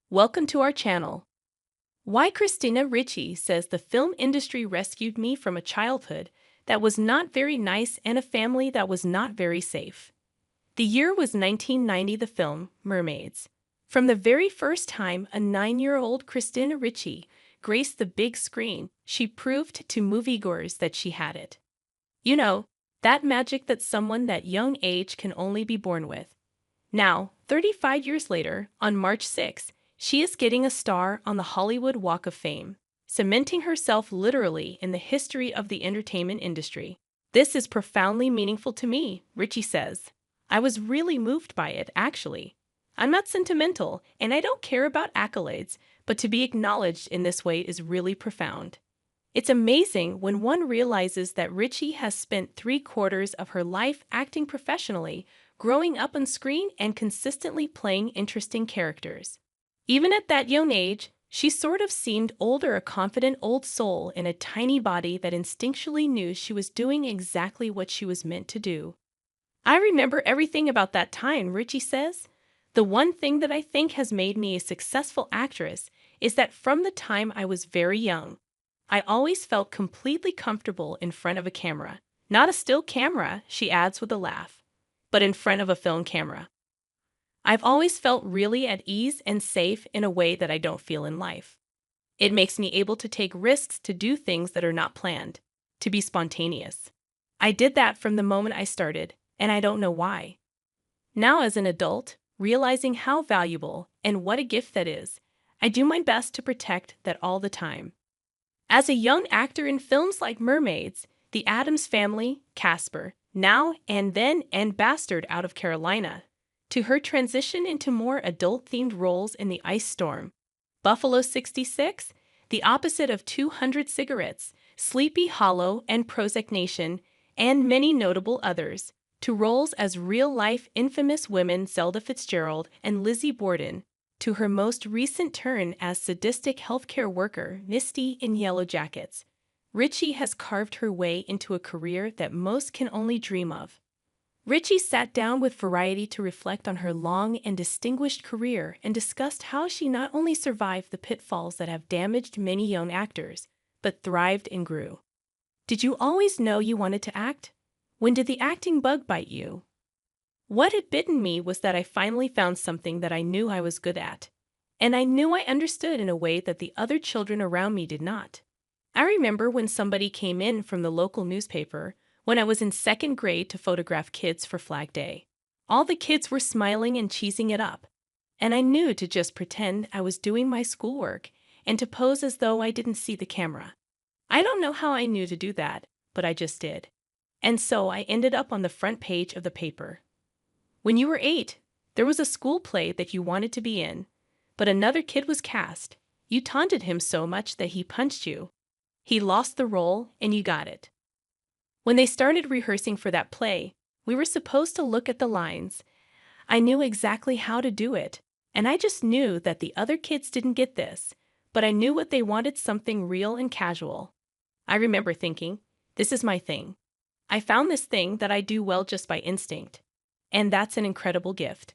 Welcome to our channel. Why Christina Ricci says the film industry rescued me from a childhood that was not very nice and a family that was not very safe. The year was 1990. The film, Mermaids. From the very first time a 9-year-old Christina Ricci graced the big screen, she proved to moviegoers that she had it. You know, that magic that someone that young age can only be born with. Now, 35 years later, on March 6, she is getting a star on the Hollywood Walk of Fame, cementing herself literally in the history of the entertainment industry. This is profoundly meaningful to me, Ricci says. I was really moved by it, actually. I'm not sentimental, and I don't care about accolades, but to be acknowledged in this way is really profound. It's amazing when one realizes that Ricci has spent 3/4 of her life acting professionally, growing up on screen and consistently playing interesting characters. Even at that young age, she sort of seemed older, a confident old soul in a tiny body that instinctually knew she was doing exactly what she was meant to do. I remember everything about that time, Ricci says. The one thing that I think has made me a successful actress is that from the time I was very young, I always felt completely comfortable in front of a camera. Not a still camera, she adds with a laugh, but in front of a film camera. I've always felt really at ease and safe in a way that I don't feel in life. It makes me able to take risks, to do things that are not planned, to be spontaneous. I did that from the moment I started, and I don't know why. Now, as an adult, realizing how valuable and what a gift that is, I do my best to protect that all the time. As a young actor in films like Mermaids, The Addams Family, Casper, Now and Then, and Bastard out of Carolina, to her transition into more adult-themed roles in The Ice Storm, Buffalo 66, the opposite of 200 Cigarettes, Sleepy Hollow, and Prozac Nation, and many notable others, to roles as real-life infamous women Zelda Fitzgerald and Lizzie Borden, to her most recent turn as sadistic healthcare worker Misty in Yellow Jackets. Ricci has carved her way into a career that most can only dream of. Ricci sat down with Variety to reflect on her long and distinguished career and discussed how she not only survived the pitfalls that have damaged many young actors, but thrived and grew. Did you always know you wanted to act? When did the acting bug bite you? What had bitten me was that I finally found something that I knew I was good at. And I knew I understood in a way that the other children around me did not. I remember when somebody came in from the local newspaper when I was in 2nd grade to photograph kids for Flag Day. All the kids were smiling and cheesing it up, and I knew to just pretend I was doing my schoolwork and to pose as though I didn't see the camera. I don't know how I knew to do that, but I just did. And so I ended up on the front page of the paper. When you were 8, there was a school play that you wanted to be in, but another kid was cast. You taunted him so much that he punched you. He lost the role, and you got it. When they started rehearsing for that play, we were supposed to look at the lines. I knew exactly how to do it, and I just knew that the other kids didn't get this, but I knew what they wanted, something real and casual. I remember thinking, this is my thing. I found this thing that I do well just by instinct, and that's an incredible gift.